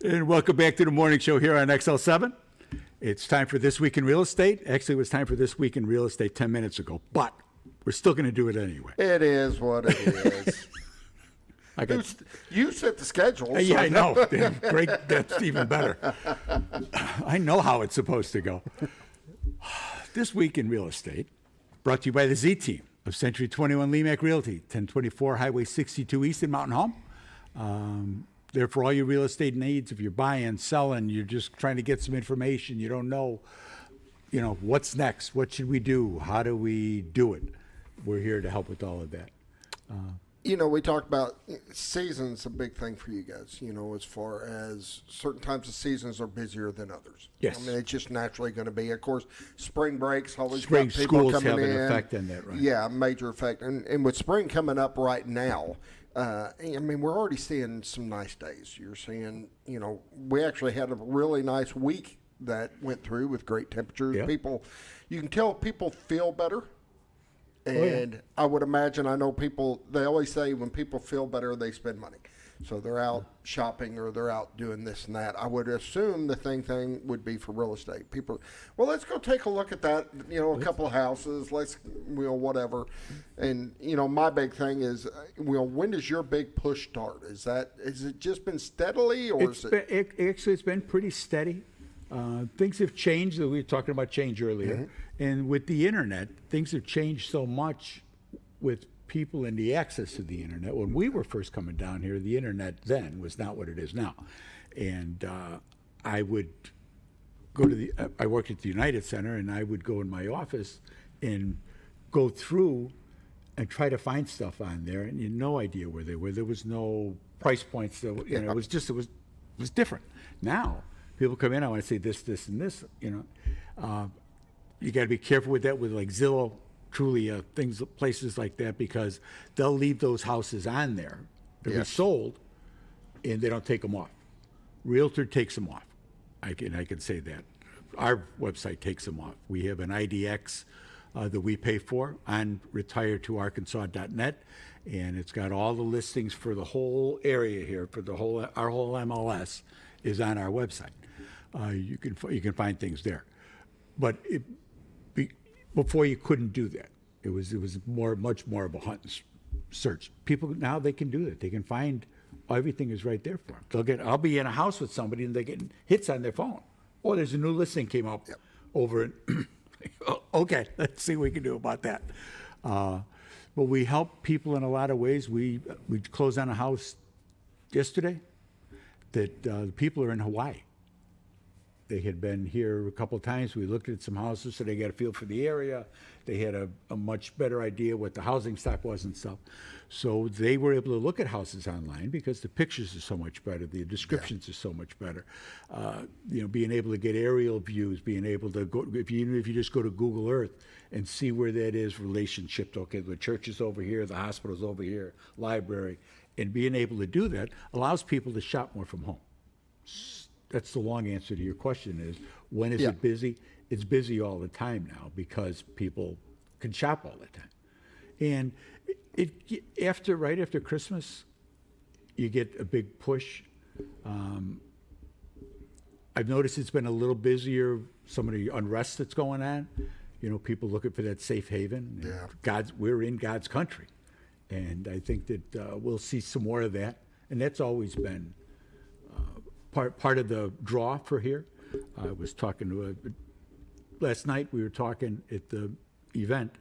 And welcome back to the morning show here on XL7. It's time for This Week in Real Estate. Actually, it was time for This Week in Real Estate 10 minutes ago, but we're still going to do it anyway. It is what it is. You set the schedule. Yeah, I know. Great. That's even better. I know how it's supposed to go. This Week in Real Estate, brought to you by the Z Team of Century 21 Lemac Realty, 1024 Highway 62 East in Mountain Home. There for all your real estate needs. If you're buying, selling, you're just trying to get some information, you don't know, what's next? What should we do? How do we do it? We're here to help with all of that. We talked about seasons, a big thing for you guys, as far as certain times of seasons are busier than others. Yes. I mean, it's just naturally going to be. Of course, spring breaks always Spring got people schools coming have in. an effect on that, right? Yeah, major effect. And with spring coming up right now, we're already seeing some nice days. You're seeing, we actually had a really nice week that went through with great temperatures. Yep. You can tell people feel better. And I would imagine, I know people, they always say when people feel better, they spend money. So they're out shopping or they're out doing this and that. I would assume the thing would be for real estate. People, well, let's go take a look at that, a couple of houses, let's, whatever. And, my big thing is, when does your big push start? Has it just been steadily or it's been pretty steady. Things have changed. We were talking about change earlier. Mm-hmm. And with the internet, things have changed so much with people and the access to the internet. When we were first coming down here, the internet then was not what it is now. And I would go to I worked at the United Center, and I would go in my office and go through and try to find stuff on there, and you had no idea where they were. There was no price points. It was different. Now, people come in, I want to say this, and this, You got to be careful with that, with like Zillow, Trulia, places like that, because they'll leave those houses on there to be sold, and they don't take them off. Realtor takes them off. I can say that. Our website takes them off. We have an IDX that we pay for on retiretorkansas.net, and it's got all the listings for the whole area here, for our whole MLS is on our website. You can find things there, but before you couldn't do that. It was much more of a hunt and search. People now, they can do that. They can find everything is right there for them. I'll be in a house with somebody and they're getting hits on their phone. Oh, there's a new listing came up over it. Okay, let's see what we can do about that. But we help people in a lot of ways. We closed on a house yesterday that the people are in Hawaii. They had been here a couple of times. We looked at some houses, so they got a feel for the area. They had a much better idea what the housing stock was and stuff. So they were able to look at houses online because the pictures are so much better, the descriptions are so much better. Being able to get aerial views, being able to go, if you just go to Google Earth and see where that is relationship. Okay, the church is over here, the hospital's over here, library, and being able to do that allows people to shop more from home. That's the long answer to your question is, when is it busy? It's busy all the time now because people can shop all the time. And right after Christmas, you get a big push. I've noticed it's been a little busier, some of the unrest that's going on. People looking for that safe haven. Yeah. We're in God's country. And I think that we'll see some more of that. And that's always been part of the draw for here. I was talking to last night. We were talking at the event,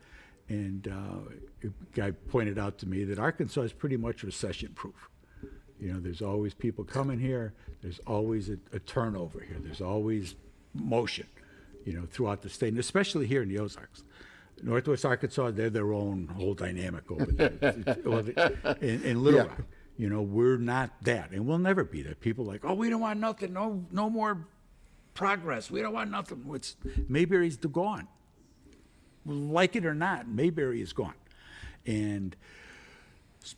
and a guy pointed out to me that Arkansas is pretty much recession-proof. There's always people coming here. There's always a turnover here. There's always motion, throughout the state, and especially here in the Ozarks. Northwest Arkansas, they're their own whole dynamic over there. In Little Rock. We're not that, and we'll never be that. People like, oh, we don't want nothing, no more progress. We don't want nothing. Mayberry's gone. Like it or not, Mayberry is gone. And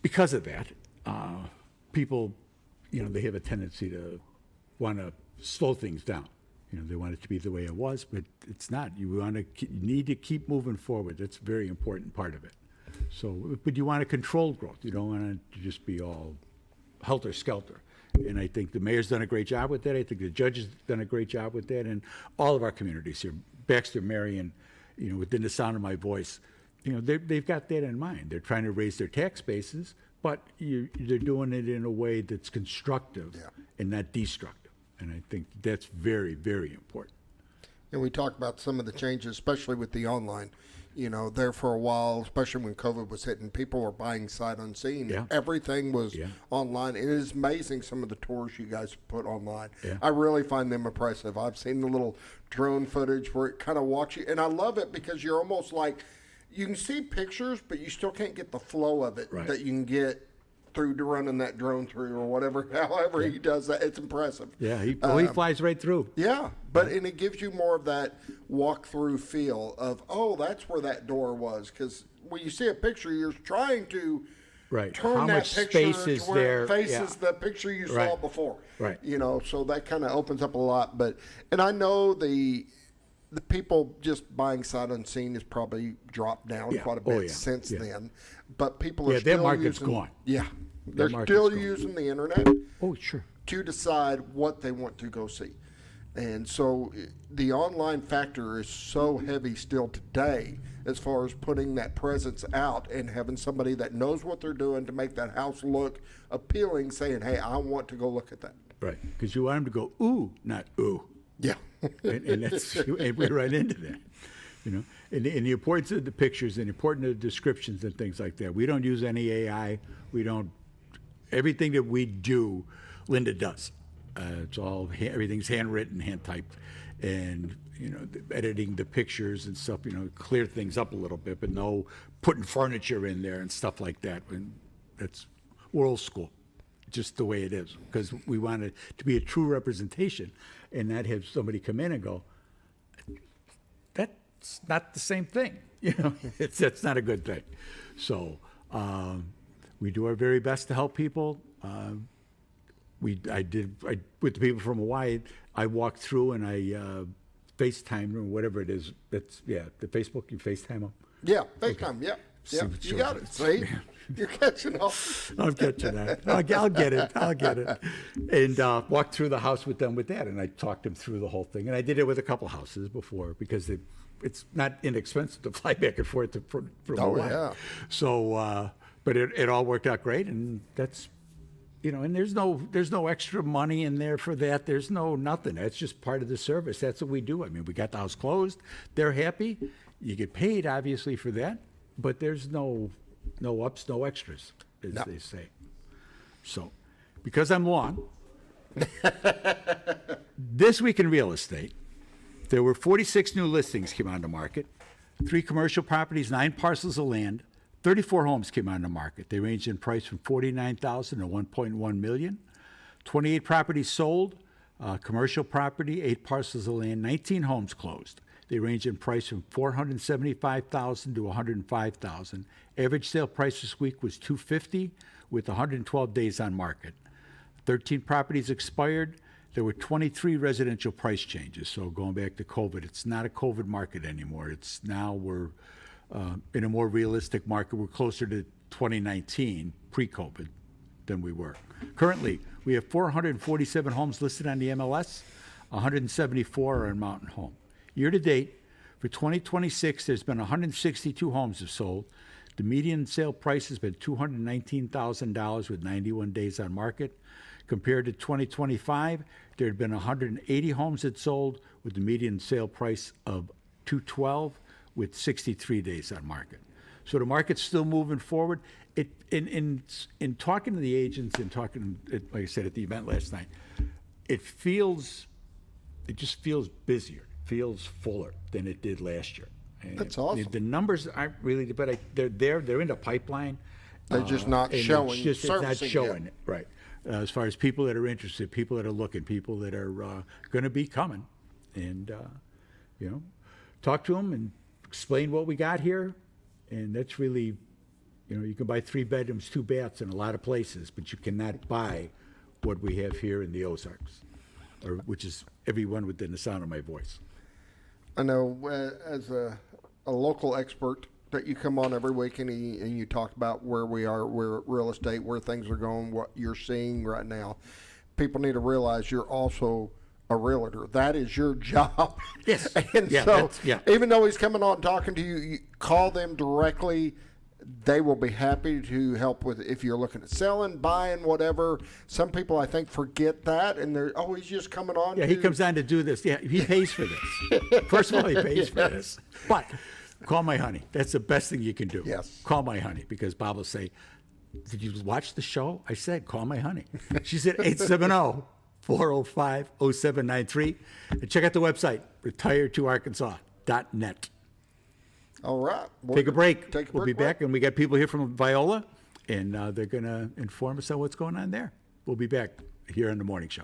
because of that, people, they have a tendency to want to slow things down. They want it to be the way it was, but it's not. You need to keep moving forward. That's a very important part of it. So, but you want a controlled growth. You don't want it to just be all helter-skelter. And I think the mayor's done a great job with that. I think the judge has done a great job with that, and all of our communities here, Baxter, Marion, within the sound of my voice, they've got that in mind. They're trying to raise their tax bases, but they're doing it in a way that's constructive and not destructive. And I think that's very, very important. And we talked about some of the changes, especially with the online. There for a while, especially when COVID was hitting, people were buying sight unseen. Yeah. Everything was online. It is amazing some of the tours you guys put online. Yeah. I really find them impressive. I've seen the little drone footage where it kind of walks you, and I love it because you're almost like, you can see pictures, but you still can't get the flow of it Right. that you can get through to running that drone through or whatever. However he does that, it's impressive. Yeah, he flies right through. Yeah, but and it gives you more of that walk-through feel of, oh, that's where that door was. Because when you see a picture, you're trying to Right. turn How that much picture space to is where there? it faces Yeah. the picture you saw Right. before. Right. So that kind of opens up a lot. And I know the people just buying sight unseen has probably dropped down Yeah. quite a Oh, bit yeah. since Yeah. then. But people are Yeah, their still market's using, gone. Yeah, they're market's still gone. using the internet Oh, sure. to decide what they want to go see. And so the online factor is so heavy still today as far as putting that presence out and having somebody that knows what they're doing to make that house look appealing, saying, hey, I want to go look at that. Right. Because you want them to go, ooh, not ooh. Yeah. and we're right into that. And the importance of the pictures and the importance of the descriptions and things like that. We don't use any AI. Everything that we do, Linda does. It's all, everything's handwritten, hand typed, and editing the pictures and stuff. Clear things up a little bit, but no putting furniture in there and stuff like that. And we're old school, just the way it is, because we want it to be a true representation, and not have somebody come in and go, that's not the same thing. That's not a good thing. So we do our very best to help people. With the people from Hawaii, I walked through and I FaceTime or whatever it is. The Facebook, you FaceTime them. Yeah, FaceTime, yeah. See Yeah, what you shows got up. it. See? You're catching up. I'm catching that. I'll get it. And walked through the house with them with that, and I talked them through the whole thing. And I did it with a couple houses before because it's not inexpensive to fly back and forth from Hawaii. Yeah. So, but it all worked out great, and that's, and there's no extra money in there for that. There's no nothing. That's just part of the service. That's what we do. I mean, we got the house closed. They're happy. You get paid obviously for that, but there's no ups, no extras, as they say. So, because I'm long, this week in real estate, there were 46 new listings came on the market, 3 commercial properties, 9 parcels of land, 34 homes came on the market. They ranged in price from $49,000 to $1.1 million. 28 properties sold, commercial property, 8 parcels of land, 19 homes closed. They range in price from $475,000 to $105,000. Average sale price this week was $250,000 with 112 days on market. 13 properties expired. There were 23 residential price changes. So going back to COVID, it's not a COVID market anymore. It's now we're in a more realistic market. We're closer to 2019, pre-COVID, than we were. Currently, we have 447 homes listed on the MLS. 174 are in Mountain Home. Year to date, for 2026, there's been 162 homes have sold. The median sale price has been $219,000 with 91 days on market. Compared to 2025, there had been 180 homes that sold with the median sale price of $212,000 with 63 days on market. So the market's still moving forward. In talking to the agents and talking, like I said at the event last night, it just feels busier, feels fuller than it did last year. And That's awesome. The numbers aren't really, but they're in the pipeline. They're just not and showing, It's not surfacing showing yet. it, right? As far as people that are interested, people that are looking, people that are going to be coming, and talk to them and explain what we got here, and that's really, you can buy 3 bedrooms, 2 baths in a lot of places, but you cannot buy what we have here in the Ozarks, which is everyone within the sound of my voice. I know as a local expert that you come on every week and you talk about where we are, where real estate, where things are going, what you're seeing right now. people need to realize you're also a realtor. That is your job. Yes. And Yeah, so that's- yeah. even though he's coming on talking to you, you call them directly. They will be happy to help with if you're looking at selling, buying, whatever. Some people, I think, forget that, and they're, oh, he's just coming on. Yeah, he to- comes on to do this. Yeah, he pays for this. First of all, he pays for this. But call my honey. That's the best thing you can do. Yes. Call my honey, because Bob will say, did you watch the show? I said, call my honey. She said, 870-405-0793. And check out the website, retiredtoarkansas.net. All right. Take a break. Take a We'll be break. back, and we got people here from Viola, and they're going to inform us on what's going on there. We'll be back here on the morning show.